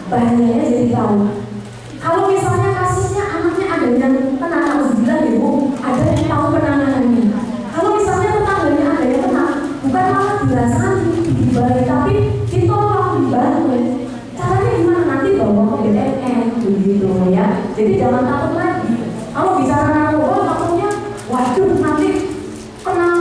bahayanya jadi tahu. Kalau misalnya kasusnya anaknya ada yang kena, harus bilang ya Bu, ada yang tahu penanganannya. Kalau misalnya tetangganya ada yang kena, bukan malah dirasakan dibaik, tapi ditolong, dibantu. Caranya gimana? Nanti bawa ke BNN begitu ya. Jadi jangan takut lagi. Kalau bicara narkoba takutnya, waduh nanti kena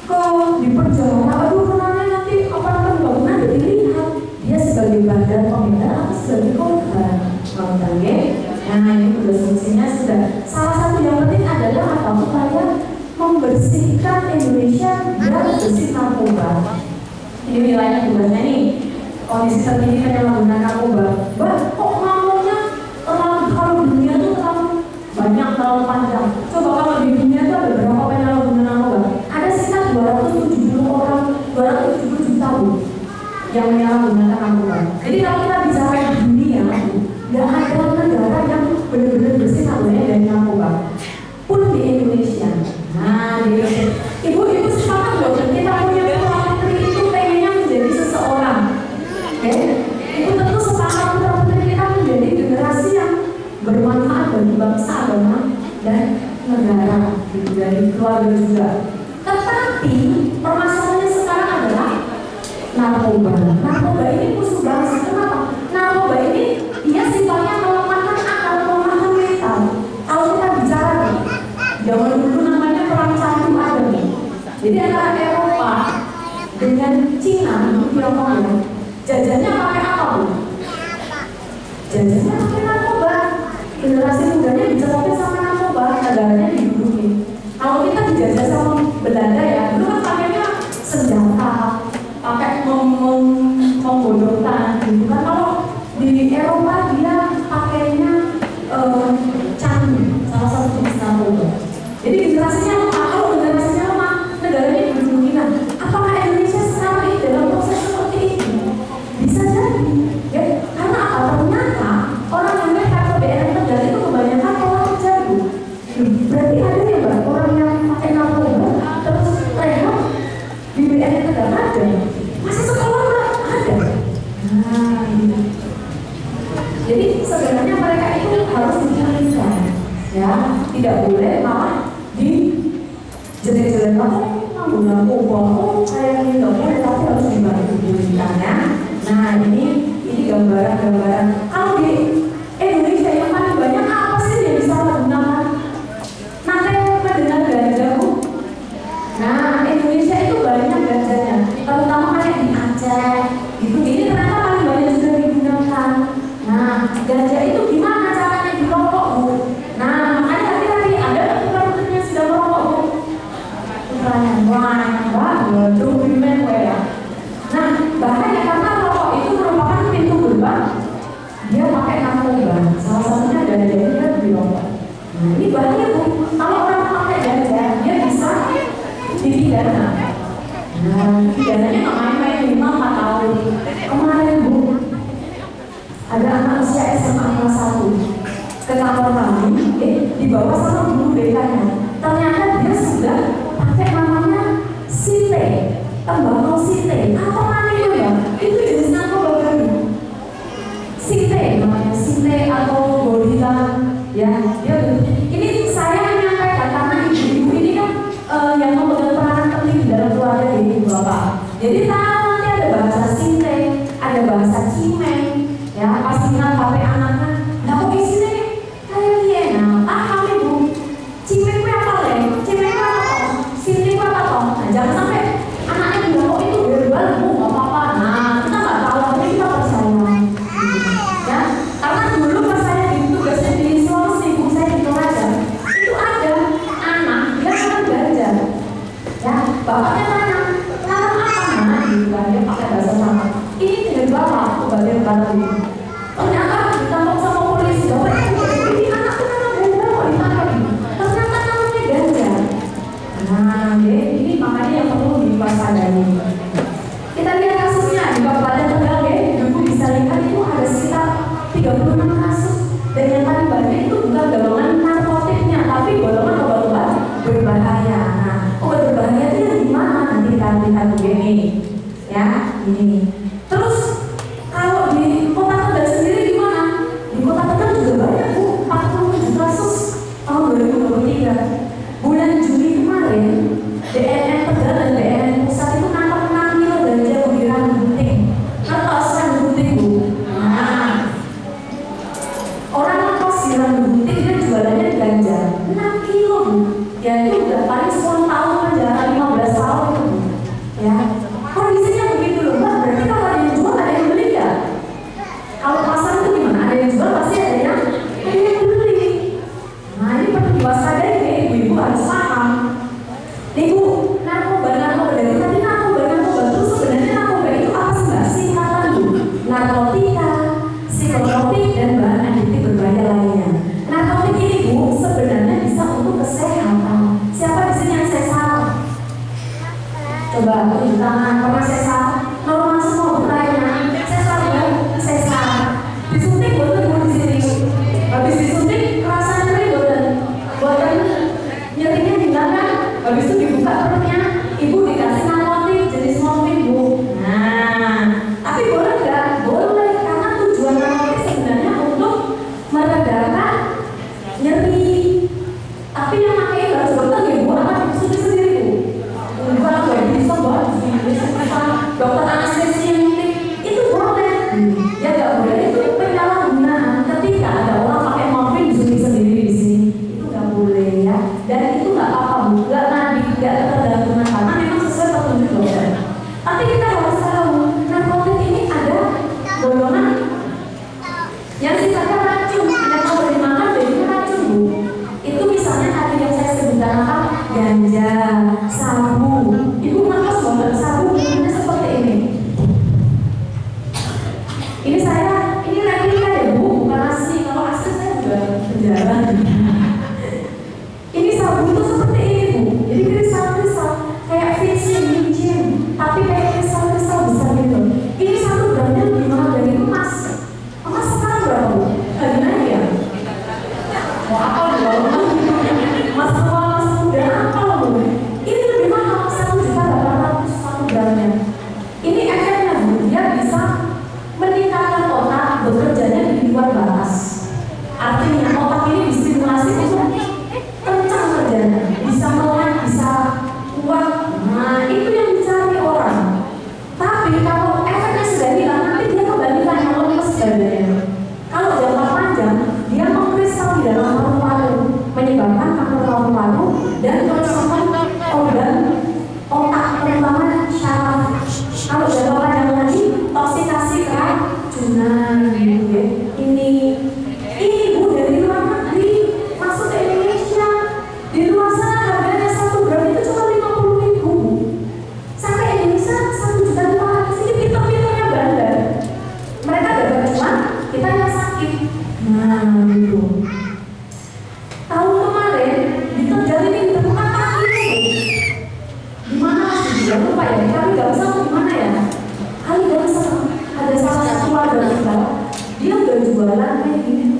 ke di penjara, aduh kenanya nanti apa bangunan dilihat dia sebagai badan pembela atau sebagai korban. Nah ini fungsinya sudah. Salah satu yang penting adalah apa? Upaya membersihkan Indonesia dari bersih narkoba. Ini wilayah tugasnya nih. Kondisi terkini penyalahgunaan narkoba. Wah, kok ngomongnya kalau dunia itu terlalu banyak, terlalu panjang. Coba kalau di dunia itu ada berapa penyalahgunaan narkoba? Ada sekitar 270 orang, 270 juta Bu yang menyalahgunakan narkoba. Jadi kalau kita bicara di dunia, nggak ada negara yang benar-benar bersih dari narkoba. Pun di Indonesia. Nah, di Indonesia. Ibu sepakat loh, kita punya putra putri itu pengennya menjadi seseorang. Oke? Ibu tentu sepakat putra putri kita menjadi generasi yang bermanfaat bagi bangsa, agama, dan negara, gitu, dari keluarga juga. Tetapi permasalahannya sekarang adalah narkoba. Narkoba ini musuh bangsa. Kenapa? Narkoba ini dia sifatnya melemahkan akal, melemahkan mental. Kalau kita bicara nih, zaman dulu namanya perang candu ada nih. Jadi antara Eropa dengan Cina itu Tiongkok ya. Jajannya pakai apa Bu? Jajannya pakai narkoba. Generasi mudanya dicekokin sama narkoba, negaranya dibunuhin. Kalau kita dijajah sama Belanda ya, dulu kan pakainya senjata, pakai membodorkan gitu kan. Kalau di Eropa dia pakainya candu, salah satu jenis narkoba. Jadi generasinya lemah. Kalau generasinya lemah, negaranya dibunuhin. Apakah Indonesia sekarang ini dalam proses seperti itu? Bisa jadi, ya. Karena apa? Ternyata orang yang nekat ke BNN Tegal itu kebanyakan orang terjago. Berarti ada ya Mbak, orang yang pakai narkoba terus rehab di BNN Tegal ada. Masih sekolah Mbak? Ada. Nah, gitu. Jadi sebenarnya mereka itu harus dipulihkan, ya, tidak boleh malah di jelek-jelek aku narkoba, kayak ini nggak boleh, tapi harus dibantu dipulihkannya. Nah ini gambaran-gambaran. Kalau di Indonesia yang paling banyak apa sih yang bisa menggunakan? Nanti dengan ganja Bu. Nah Indonesia itu banyak ganjanya, terutama kayak di Aceh. Ini ternyata paling banyak sudah digunakan. Nah, ganja itu gimana caranya dirokok Bu? Nah, makanya hati-hati, ada putra-putrinya yang sudah merokok Bu. Putranya, wah, waduh, bimen ya. Nah, bahaya karena rokok itu merupakan pintu gerbang. Dia pakai narkoba, salah satunya ganja itu kan dirokok. Nah, ini bahaya Bu. Kalau orang pakai ganja, dia bisa dipidana. Nah, pidananya nggak main-main, 5-4 tahun. Kemarin Bu, ada anak usia SMA kelas 1 ke kantor kami, dibawa sama guru BK-nya. Ternyata dia sudah pakai namanya site, tembakau site. Apa namanya ya? Itu jenis narkoba baru. Site namanya, site atau gorila. Ya, dia ini saya menyampaikan karena ibu-ibu ini kan yang memegang peranan penting dalam keluarga ibu bapak. Jadi nanti ada bahasa site, ada bahasa cimeng. Ya, pasti kan HP anaknya, nah kok isinya kayak dia, nah paham Ibu. Cimeng apa leh? Cimeng apa toh? Sini apa toh? Nah jangan sampai anaknya bilang kok itu verbal Bu, nggak apa-apa. Nah kita nggak tahu, tapi kita percaya. Ya, karena dulu pas saya tugasnya di Sulawesi, Bu, saya di Toraja, itu ada anak dia kan ganja. Ya, bapaknya tanya, tanam apa Nah? Gitu kan dia pakai bahasa sama. Ini tidak bapak, obatnya baru. Ternyata ditangkap sama polisi. Ini anakku tanam ganja kok ditangkap ini. Ternyata namanya ganja. Nah, ini makanya yang perlu diwaspadai. Kita lihat kasusnya di Kabupaten Tegal, Ibu bisa lihat itu ada sekitar 36 kasus. Dan yang paling banyak itu bukan golongan narkotiknya, tapi golongan obat-obat berbahaya. Nah, obat berbahaya itu yang gimana? Nanti kita lihat begini, ya, ini. Terus kalau di Kota Tegal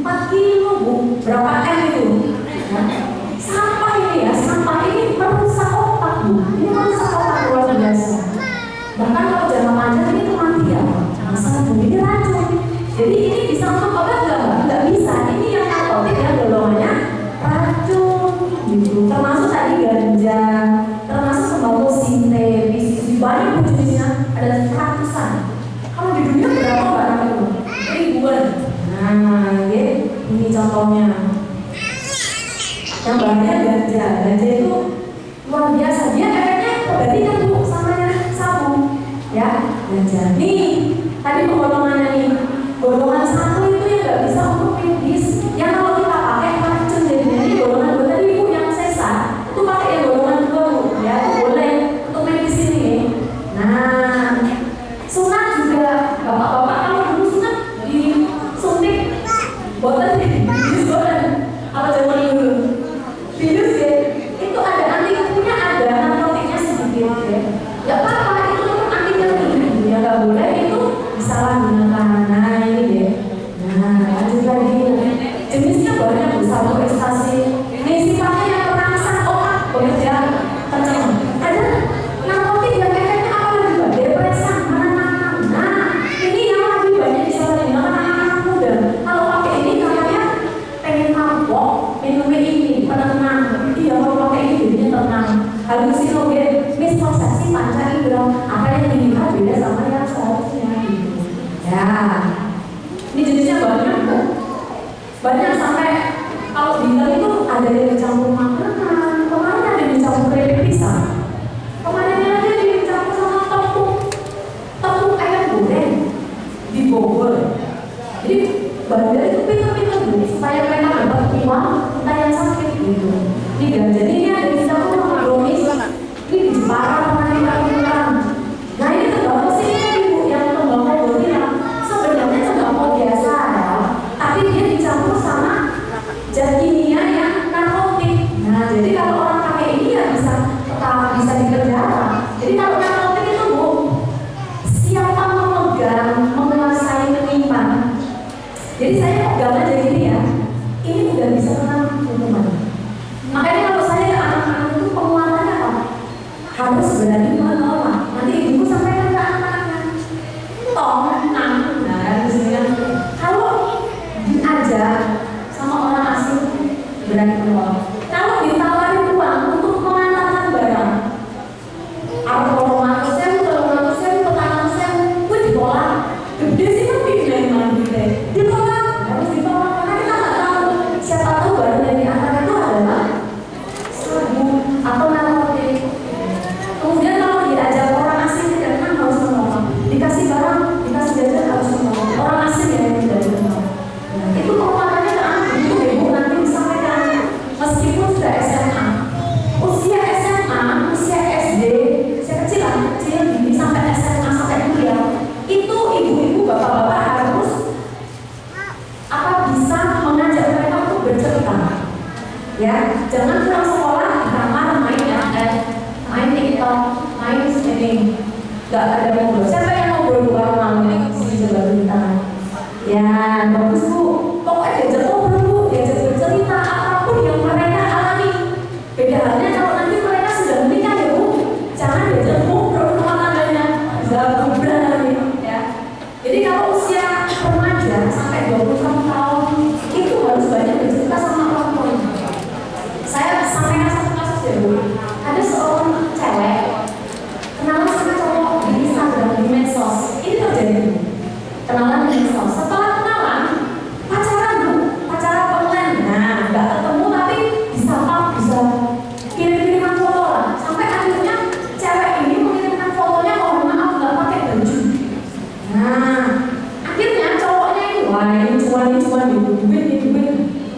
4 kilo Bu, berapa M itu? Ya. Sampah ini ya, sampah ini merusak otak Bu, ini merusak otak luar biasa. Bahkan kalau jangka panjang ini kematian, masalah Bu, ini racun. Jadi ini bisa untuk obat nggak bisa, ini yang narkotik ya golongannya racun gitu. Termasuk tadi ganja, termasuk tembakau sintetis, banyak jenisnya, ada ratusan. Kalau di dunia berapa barang itu? Ribuan. Nah, ya, ini contohnya. Yang bahannya ganja, ganja itu luar biasa. Dia efeknya berbanding Bu sama sabu, ya ganja. Nih, tadi penggolongannya nih, golongan 1 itu yang nggak bisa untuk medis. Yang kalau kita pakai racun jadinya ini golongan 2 tadi Bu yang sesa, itu pakai yang golongan 2 Bu, ya boleh untuk medis ini. Nah, sunat juga, bapak-bapak kalau dulu sunat disuntik boten apa zaman dulu virus ya, itu ada antivirusnya, ada narkotiknya sedikit ya, nggak apa-apa, itu antivirus ya, nggak boleh itu disalahgunakan. Nah ini deh, nah lanjut lagi, jenisnya banyak Bu, sabu ekstasi, ini sifatnya yang merangsang otak bekerja kencang. Ada narkotik yang efeknya apa lagi Pak? Depresan, menenangkan. Nah ini yang lebih banyak disalahgunakan anak-anak muda. Kalau pakai ini katanya pengen mabok, minum ini penenang. Iya, kalau pakai ini jadinya tenang. Halusinogen, misprosesi panca indera, apa yang dilihat beda sama yang seharusnya gitu. Ya, ini jenisnya banyak Bu, banyak sampai kalau bilang itu ada yang dicampur makanan, kemarin ada yang dicampur keripik pisang, kemarin ada yang dicampur sama tepung ayam goreng di Bogor. Jadi bandar itu pintar-pintar Bu, supaya mereka dapat uang, entah yang sakit gitu. Ini ganja ini ada yang dicampur sama brownies, ini di Jepara kemarin kita. Nah ini tembakau sini Bu, yang tembakau gorila. Sebenarnya tembakau biasa ya, tapi dia dicampur sama zat kimia yang narkotik. Nah jadi kalau orang pakai ini ya bisa dikerjakan. Jadi kalau narkotik itu Bu, siapa memegang, menguasai, menyimpan. Jadi saya pegang aja gini ya, ini udah bisa kena hukuman. Makanya kalau saya ke anak-anak itu penguatannya apa? Harus berani menolak. Nanti ibu sampaikan ke anak-anaknya. Nah, kalau diajak sama orang asing berani menolak. Kalau ditawarin uang untuk mengantarkan barang, aroma sen, telur sen, petang sen, gue ditolak. Gede sih tapi memang gitu. Ditolak, harus ditolak karena kita nggak tahu. Siapa tahu barang yang diantar itu adalah sabu atau narkotik. Kemudian kalau diajak orang asing tidak kan harus menolak. Dikasih barang, dikasih jajan harus menolak. Orang asing yang tidak menolak. Nah, itu penguatannya ke anak ibu nanti disampaikan. Meskipun sudah SMA, usia SMA, usia SD, usia kecil ini sampai SMA sampai kuliah, itu ibu-ibu bapak-bapak harus bisa mengajak mereka untuk bercerita. Ya, jangan pulang sekolah di kamar main FF, main TikTok, main streaming, nggak ada ngobrol. Siapa yang ngobrol di warung malam sini coba beri tangan. Ya, bagus Bu. Pokoknya diajak ngobrol Bu, diajak bercerita apapun yang mereka alami. Beda halnya kalau nanti mereka sudah menikah ya Bu, jangan diajak ngobrol rumah tangganya, gabung ya. Jadi kalau usia remaja sampai 20 tahun itu harus banyak bercerita sama orang tua. Saya sampaikan satu kasus ya Bu. Ada seorang cewek kenalan sama cowok di Instagram, di medsos. Ini terjadi Bu. Kenalan di medsos. Setelah kenalan, pacaran Bu, pacaran online. Nah, nggak ketemu tapi bisa kirim-kiriman foto lah. Sampai akhirnya cewek ini mengirimkan fotonya, mohon maaf nggak pakai baju. Nah, akhirnya cowoknya itu, wah ini cuan duit.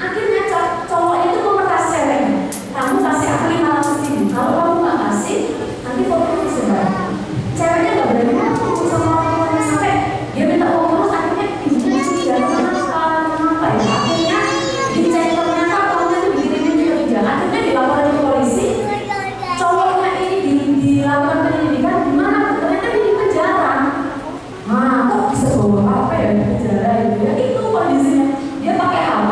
Akhirnya cowoknya itu memeras ceweknya. Kamu kasih aku 500.000. Kalau kamu nggak kasih, nanti fotonya disebar. Ceweknya nggak berani ngomong sama orang tuanya sampai dia minta uang terus. Akhirnya ibunya tidak kenapa ya. Akhirnya dicek ternyata uangnya itu dikirimin ke pinjam. Akhirnya dilaporin ke polisi. Cowoknya ini dilakukan penyelidikan di mana? Ternyata dia di penjara. Nah, kok bisa bawa HP ya di penjara itu ya? Itu kondisinya. Dia pakai HP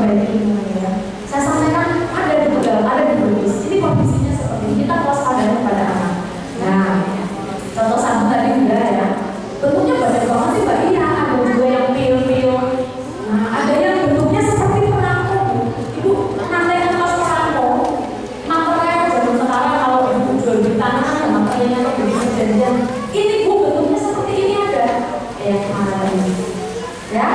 baik ini ya. Saya sampaikan ada di beberapa ini kondisinya seperti ini, kita waspadai pada anak. Nah, contoh satu tadi juga ya, bentuknya banyak banget sih Mbak. Iya, ada juga yang pil-pil. Nah, ada yang bentuknya seperti perangko. Ibu nanti pas perangko, material zaman sekarang kalau ibu jual di tanah, materialnya tuh bisa janjian. Ini Bu bentuknya seperti ini ada. Kemana ini? Ya,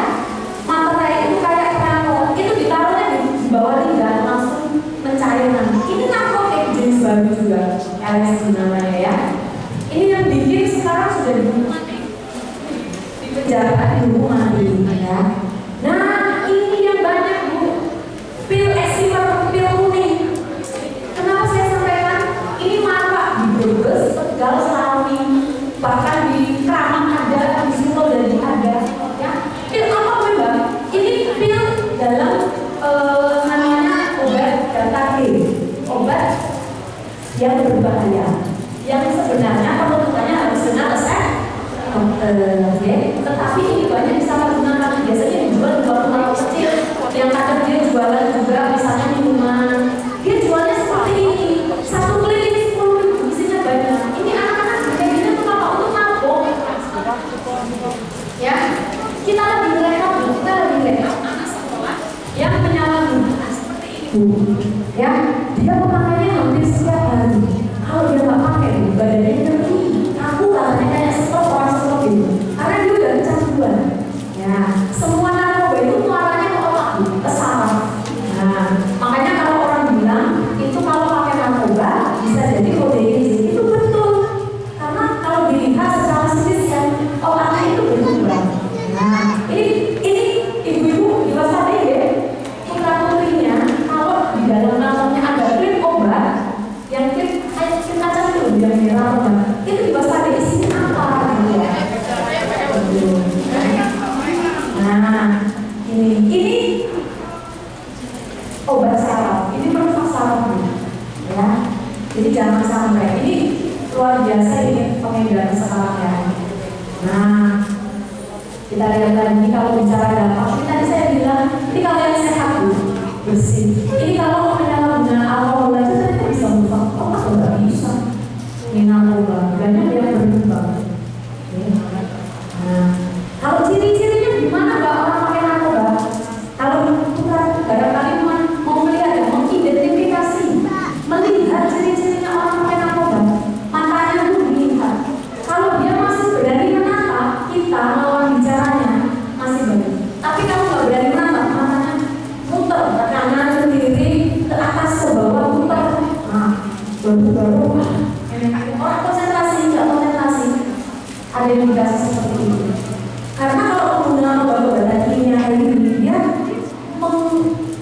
materai itu kayak perangko, itu ditaruhnya di bawah lidah langsung mencair nanti. Ini narkotik jenis baru juga, LSD namanya ya. Ini yang bikin sekarang sudah di penjara, di hukuman ya. Nah, ini yang banyak Bu, pil eksimer, pil kuning. Kenapa saya sampaikan? Ini marak di Brebes, Tegal, Selawi, bahkan di Kramat ada, di Solo dan di ada. Ya, pil apa Mbak? Ini pil dalam namanya obat DKG, obat yang berbahaya, yang sebenarnya penentuannya harus benar resep dokter, ya. Tetapi ini banyak disalahgunakan. Biasanya dijual di warung kecil, yang kadang dia jualan juga misalnya minuman, dia jualnya seperti ini, satu klinik 10.000, isinya banyak. Ini anak-anak kayak gini tuh apa untuk mabok, ya. Kita lebih rekap, anak sekolah yang menyalahgunakan seperti ini, ya. Dia memakainya hampir setiap hari. Kalau dia nggak pakai, badannya nyeri, aku katanya kayak orang stop gitu. Karena dia udah kecanduan. Ya, semua narkoba itu muaranya ke otak, ke saraf. Nah, makanya kalau orang bilang itu kalau pakai narkoba bisa jadi ODGJ, itu betul. Karena kalau dilihat secara fisik otaknya itu berubah. Nah, ini ibu-ibu diwaspadai ya, putra-putrinya kalau di dalam kantongnya ada klip obat yang kita cantum yang merah obat, itu diwaspadai isinya apa gitu ya. Nah, ini obat saraf, ini merusak saraf ya. Jadi jangan sampai, ini luar biasa ini pengedaran sekarang ya. Nah, kita lihat lagi kalau bicara dampak, ini tadi saya bilang, ini kalau yang sehat Bu, bersih. Ini kalau penyalahgunaan alkohol aja ternyata bisa merusak otak, nggak bisa. Ini narkoba, banyak yang berkembang. Nah, kalau ciri-cirinya gimana Mbak orang pakai narkoba? Kalau bukan barangkali mau melihat, mengidentifikasi, melihat ciri-cirinya orang pakai narkoba, matanya itu dilihat. Kalau dia masih berani menatap kita lawan bicaranya, masih baik. Tapi kalau nggak berani menatap, matanya muter ke kanan, ke kiri, ke atas, ke bawah, muter. Nah, baru-baru orang konsentrasi, nggak konsentrasi, ada indikasi seperti itu. Karena kalau penggunaan obat-obatan kimia ini dia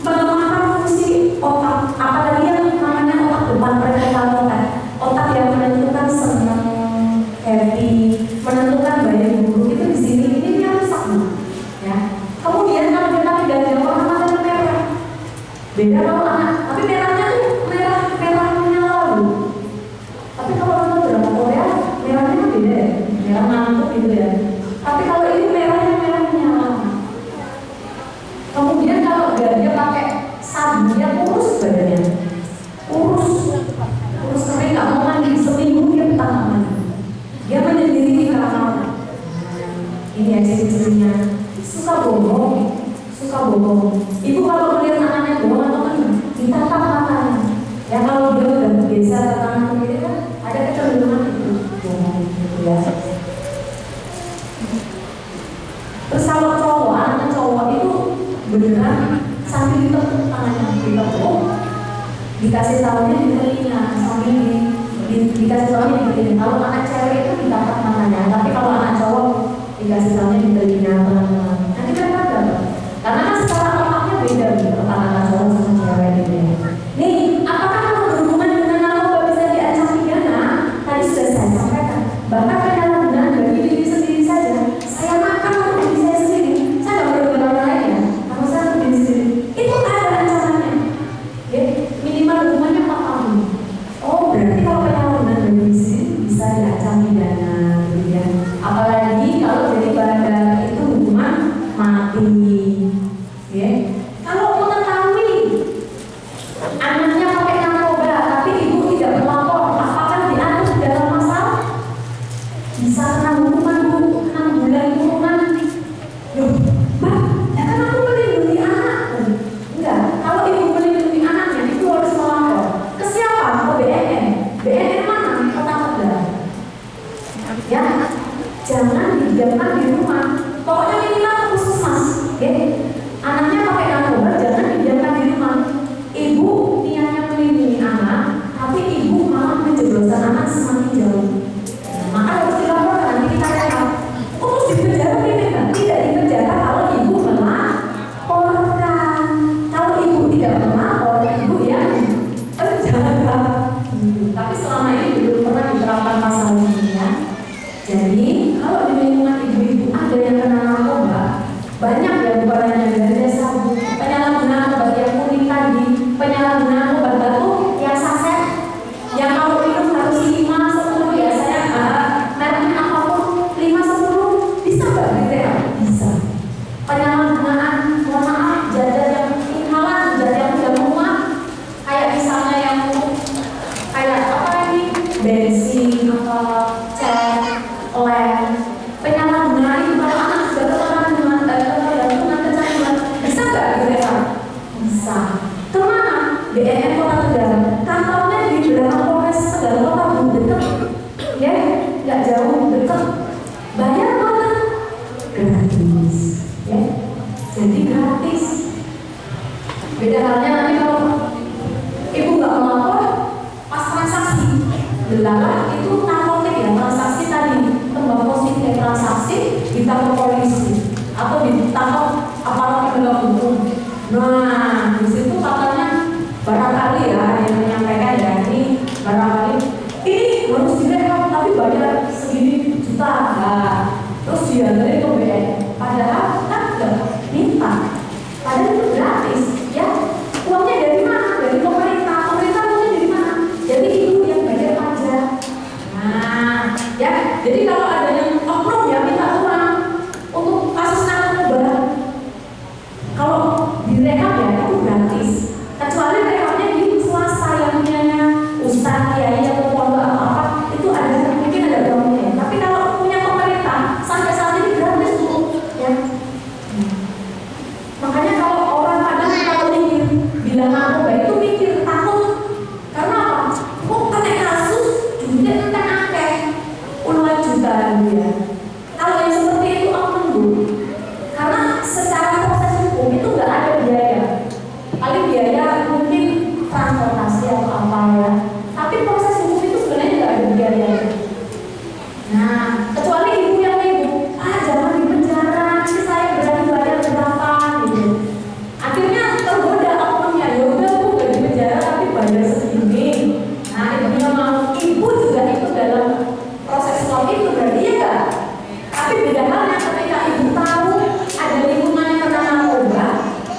melemahkan fungsi otak, apalagi yang namanya otak depan prefrontal cortex, otak yang menentukan senang, happy, menentukan baik buruk, itu di sini ini dia rusak ya. Kemudian kalau kita tidak orang matanya merah, beda kalau anak, tapi merahnya tuh merah menyala. Tapi kalau nonton drama Korea merahnya kan beda ya, merah ngantuk gitu ya. Tapi kalau ini merahnya merah menyala. Kemudian kalau dia pakai sabun, dia kurus badannya, kurus kering, nggak mau mandi, seminggu dia petang mandi. Dia menyendiri karena ini ya ciri-cirinya, suka bohong. Ibu kalau melihat anaknya bohong atau kan ditatap matanya. Ya kalau dia udah biasa tangan kiri kan ada kecenderungan itu bohong gitu ya. Terus kalau cowok, anaknya cowok itu beneran sambil ditepuk tangannya, ditepuk, dikasih tahunya di telinga, sambil dikasih tahunya di telinga. Kalau anak cewek itu ditatap matanya, tapi kalau anak cowok dikasih tahunya di telinga pelan-pelan. Nanti kan ada, karena kan secara otaknya beda gitu, anak cowok sama cewek gitu ya. Nih, apakah kalau berhubungan dengan narkoba bisa diancam pidana? Tadi sudah saya sampaikan. Bahkan penyalahgunaan bagi diri sendiri saja. Saya makan untuk diri saya sendiri. Saya nggak berhubungan orang lain ya. Kalau saya untuk diri sendiri, itu ada ancamannya. Ya, minimal hukumannya 4 tahun. Oh, berarti kalau penyalahgunaan bagi diri sendiri bisa diancam pidana. BNN Kota Tegal, kantornya di belakang Polres Tegal Kota, dekat, ya, nggak jauh, dekat. Bayar mana? Gratis, ya. Jadi gratis. Beda halnya nanti kalau ibu nggak melapor pas transaksi, belakang itu narkotik ya, transaksi tadi tembakau sidik transaksi ditangkap polisi atau ditangkap aparat penegak hukum. Nah, di situ katanya barangkali ya yang menyampaikan ya, ini barangkali ini harus direhab tapi bayar segini juta. Nah, terus dia dari ke BN, padahal kan nggak minta, padahal itu gratis ya. Uangnya dari mana? Dari pemerintah. Pemerintah uangnya dari mana? Jadi ibu yang bayar pajak. Nah, ya, jadi kalau ada yang oknum ya minta uang untuk kasus narkoba, kalau direhab ya itu gratis. Kecuali rehabnya di swasta yang punyanya ustadz, kiai atau pondok atau apa, itu ada mungkin ada uangnya. Tapi kalau punya pemerintah sampai saat ini gratis tuh, ya. Makanya kalau orang kadang kalau mikir bilang narkoba itu mikir takut, karena apa? Kok kena kasus duitnya kan akeh puluhan juta ya. Kalau yang seperti itu oknum Bu, karena secara proses hukum itu nggak ada biaya, paling biaya mungkin transportasi atau apa ya. Tapi proses hukum itu sebenarnya nggak ada biaya. Nah, kecuali ibu yang ibu, jangan di penjara, nanti saya berani bayar berapa gitu. Akhirnya tergoda oknumnya, ya udah Bu nggak di penjara tapi bayar segini. Nah, ibunya mau, ibu juga ikut dalam proses suap itu berarti ya enggak. Tapi beda halnya ketika ibu tahu ada lingkungan yang kena narkoba,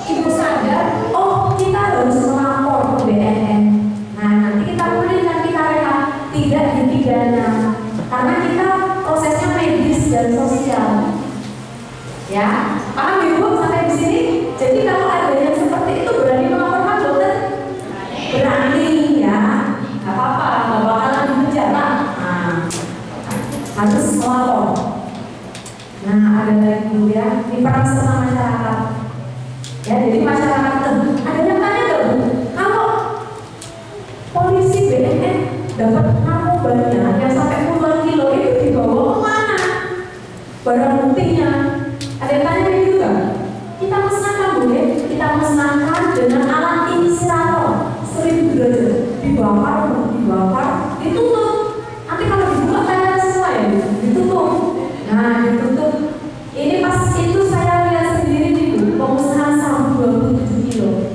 ibu sadar, oh kita harus melapor ke BNN. Nah, nanti kita pulihkan, kita rehab, tidak dipidana, karena kita prosesnya medis dan sosial. Ya, paham ibu sampai di sini? Jadi kalau ada yang seperti itu berani melaporkan dokter? Berani ya, nggak apa-apa, nggak bakalan dipenjara. Nah, harus melapor. Nah, ada lagi Bu ya, di peran serta masyarakat. Ya, jadi masyarakat ada yang tanya nggak Bu? Kalau polisi BNN dapat narkobanya yang sampai puluhan kilo itu dibawa kemana? Barang buktinya. Ada yang tanya gitu nggak? Kita musnahkan Bu ya, kita musnahkan dengan alat inisiator 1000 derajat, dibakar, ditutup. Nanti kalau dibuka kayak semua ya, ditutup. Nah, ditutup. Ini pas itu saya lihat sendiri nih Bu, pemusnahan sabu 27 kilo.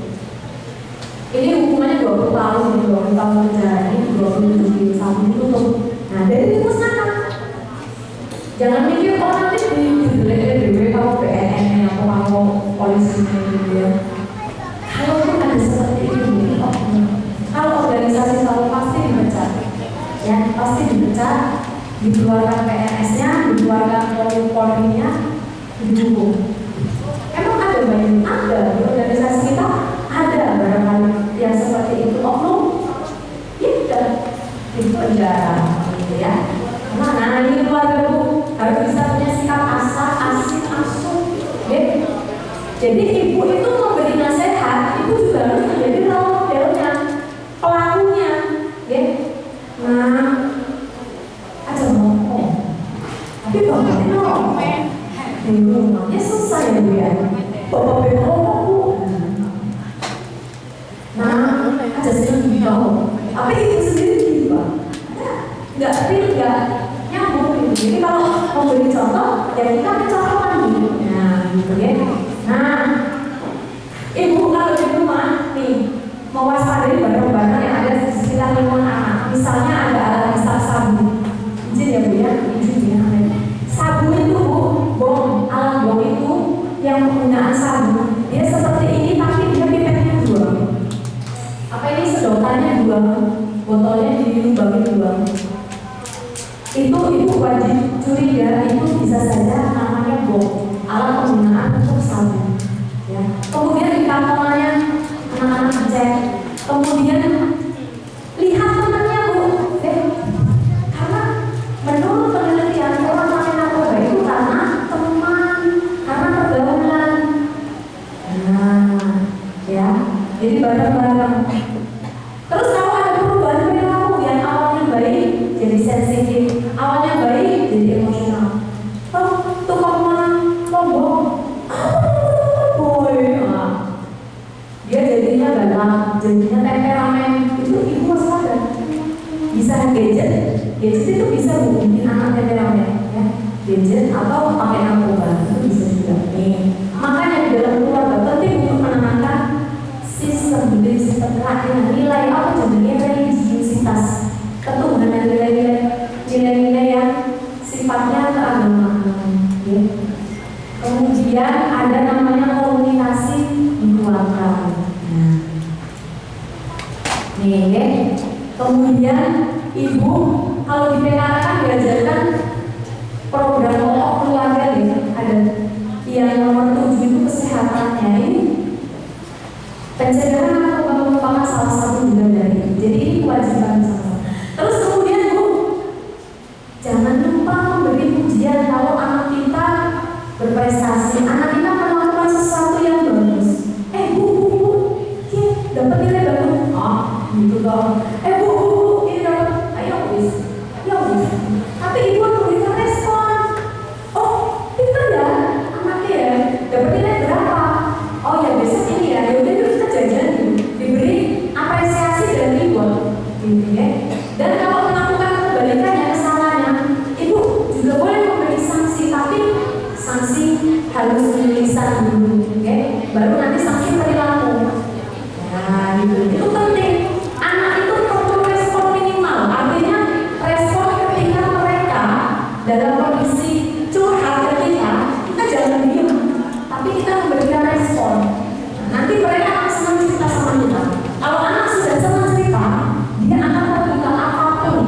Ini hukumannya 20 tahun, 20 tahun penjara, ini 27 kilo sabu ditutup. Nah, dari dimusnahkan. Jangan mikir nanti di kalau BNN atau kalau polisi gitu ya. Kalau pun ada seperti ini, kalau organisasi selalu pasti dipecat, ya pasti dipecat, dikeluarkan PNS-nya, dikeluarkan Polri-nya, dihukum. Emang ada banyak? Ada di organisasi kita ada barangkali yang seperti itu oknum, ya di penjara, gitu ya. Nah ini keluarga Bu harus bisa punya sikap asik, asuh, ya. Jadi ibu itu memberi nasihat, ibu juga harus menjadi role modelnya, pelakunya, ya. Nah, aja ngomong, tapi bapaknya ngomong, di rumahnya susah ya Bu ya. Bapaknya ngomong Bu. Nah, aja sering ngomong, tapi ibu sendiri juga, nggak nyambung. Jadi kalau memberi contoh, ya kita mencontohkan gitu. Nah, gitu ya. Nah, ibu kalau di rumah nih mewaspadai barang-barang yang ada di sekitar lingkungan anak. Misalnya ada alat hisap sabu. Izin ya Bu ya, izin ya. Sabu itu bom, alat bom itu yang penggunaan sabu. Dia seperti ini tapi dia pipetnya 2. Apa ini sedotannya 2, botolnya dilubangin 2. Itu ibu wajib curiga, itu bisa saja namanya bom, alat penggunaan untuk sabu. Ya. Kemudian di kantongannya anak-anak cek, kemudian lihat temannya Bu, karena menurut penelitian orang pakai narkoba itu karena teman, karena pergaulan. Nah, ya Jadi bareng-bareng. Terus kalau ada perubahan perilaku yang awalnya baik jadi sensitif, awalnya baik jadi emosional. Oh, tuh kamu lombok, boy, dia jadinya galak, jadinya temperamen. Itu ibu harus sadar. Bisa gadget itu bisa bikin anak temperamen, ya. Gadget atau pakai narkoba itu bisa juga. Nih, makanya di dalam keluarga penting untuk menanamkan sistem pelatihan nilai apa jadinya religiusitas, ketuhanan nilai-nilai yang sifatnya keagamaan, ya. Kemudian ada namanya komunikasi di keluarga. Nah, nih, ya. Kemudian ibu kalau di PKK kan diajarkan program pokok keluarga, ya. Ada yang nomor 7 itu kesehatannya ini. Pencegahan narkoba merupakan salah satu juga dari itu. Jadi ini kewajiban sama. Terus kemudian Bu, jangan lupa memberi pujian kalau anak kita berprestasi, anak kita melakukan sesuatu yang bagus. Bu, dapat nilai bagus. Gitu dong. Bu, ini dapat. Ayo wis. Ya wis. Tapi ibu harus memberikan respon. Oh, pintar ya, anaknya ya. Dapat nilai berapa? Oh ya besok ini ya. Yaudah kita jajan, diberi apresiasi dan reward, gitu ya. Dan kalau melakukan kebalikannya, kesalahannya, ibu juga boleh memberi sanksi, tapi sanksi harus tulisan dulu, ya. Baru nanti sanksi perilaku. Nah, itu penting. Anak itu perlu respon minimal, artinya respon ketika mereka dalam kondisi curhat kita jangan diam, tapi kita memberikan respon. Nanti mereka akan senang cerita sama kita. Kalau anak sudah senang cerita, dia akan terbuka apapun,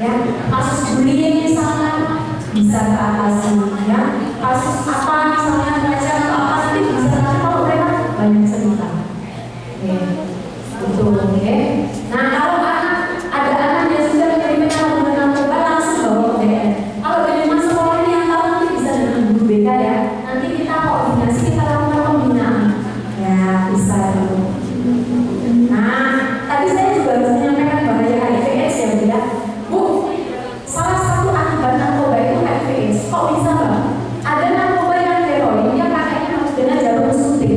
ya. Kasus bullying misalnya bisa teratasi, ya. Kasus apa misalnya pelecehan atau apa nanti bisa teratasi kalau mereka banyak cerita. Betul, oke. Nah, kalau ada anak yang sudah menerima hubungan narkoba langsung bawa ke DN. Kalau di lingkungan sekolah ini yang tahu nanti bisa dengan guru BK, ya. Nanti kita koordinasi, kita lakukan pembinaan. Ya, bisa dulu. Nah, tadi saya juga harus menyampaikan bahaya HIV/AIDS, ya Bu, ya. Bu, salah satu akibat narkoba itu HIV/AIDS. Kok bisa, Mbak? Ada narkoba yang heroin, dia pakainya dengan jarum suntik.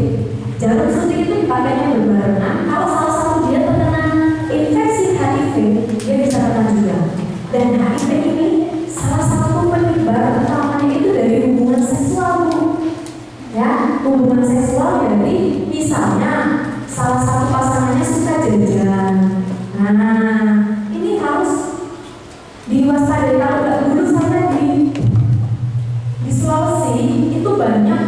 Jarum suntik itu dipakainya berbarengan. Kalau salah satu dia terkena infeksi HIV, dia bisa kena juga. Dan HIV ini salah satu penyebar utamanya itu dari hubungan seksual, Bu. Ya, hubungan seksual dari misalnya salah satu pasangannya suka jajan. Nah, ini harus diwaspadai. Kalau dulu saya di Sulawesi itu banyak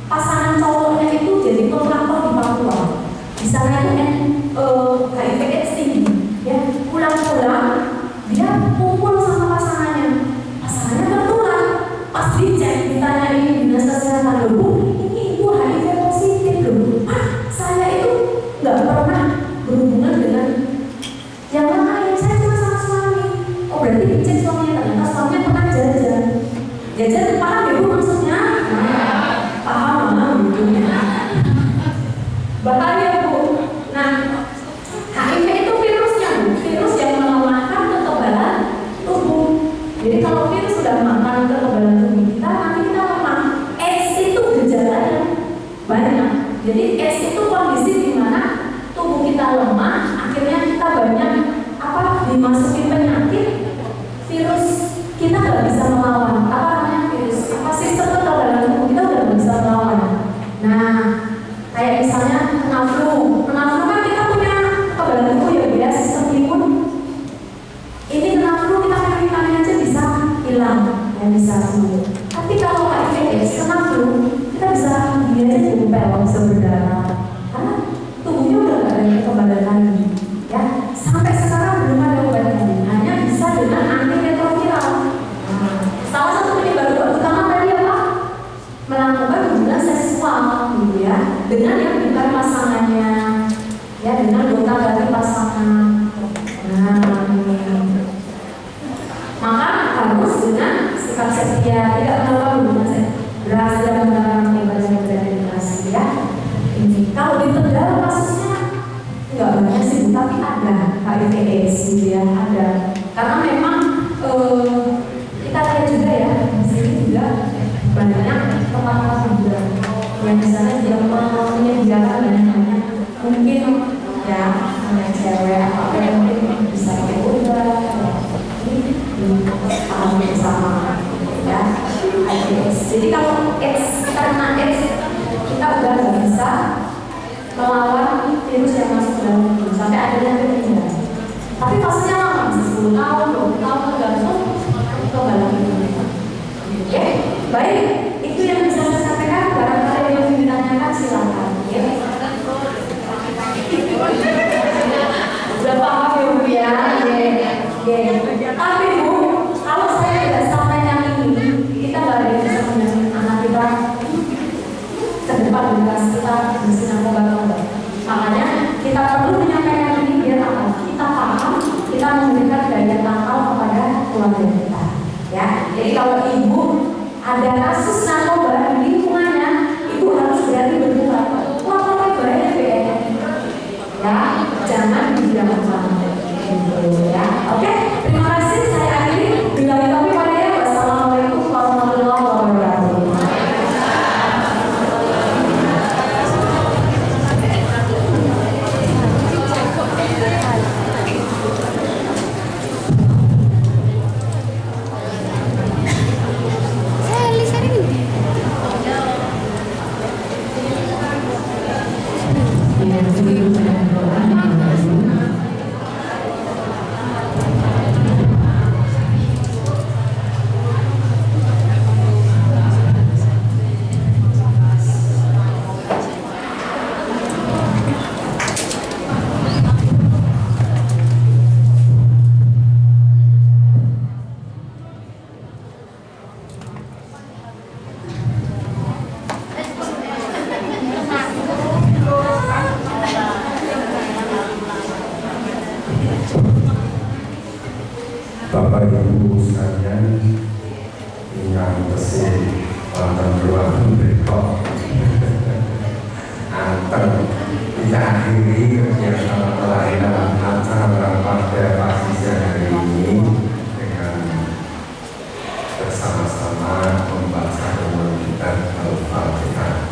pasangan cowoknya itu jadi kontraktor di Papua. Di sana itu HIV/AIDS tinggi. Ya, pulang-pulang dia kumpul sama pasangannya tertular. Pas dicek ditanyain dinas kesehatan, Bu, ini ibu HIV positif loh. Saya itu nggak pernah berhubungan dengan yang lain, saya cuma sama suami. Oh, berarti dicek suaminya, ternyata suaminya pernah jajan. Jajan paham ya Bu maksudnya? Paham gitu. Bahaya Bu. Nah, HIV itu ya ada. Karena memang kita lihat juga ya di sini juga banyak tempat-tempat hiburan yang misalnya dia menyediakan banyak mungkin ya yang cewek apa yang mungkin bisa berubah ini bersama ya AIDS. Jadi kalau AIDS karena AIDS kita udah nggak bisa melawan virus yang masuk ke dalam tubuh sampai akhirnya meninggal. Tapi pastinya lama, 10 tahun, 20 tahun tergantung kembali lagi. Oke, baik. Itu yang bisa saya sampaikan. Barangkali yang ingin ditanyakan silakan. Ya. Udah paham ya Bu ya? Tapi Bu, kalau saya tidak sampaikan ini, kita nggak ada yang bisa menjamin anak kita ke depan generasi kita bersinar. Makanya kita perlu menyampaikan ini biar apa? Kita paham, kita memberikan daya tangkal kepada keluarga kita. Ya, jadi kalau ibu ada kasus narkoba di lingkungannya, ibu harus berani berbuat. Wah, kalau bahaya ya. Ya, jangan dibiarkan. Ya, oke. Terima kasih. Saya akhiri. Billahi taufiq wal hidayah. Wassalamualaikum warahmatullahi wabarakatuh. Bapak Ibu sekalian ingkang kesih wonten ruangan berikut antar kita akhiri kegiatan pelayanan acara pada pagi siang hari ini dengan bersama-sama membaca dan kita Al-Fatihah.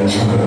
Amen.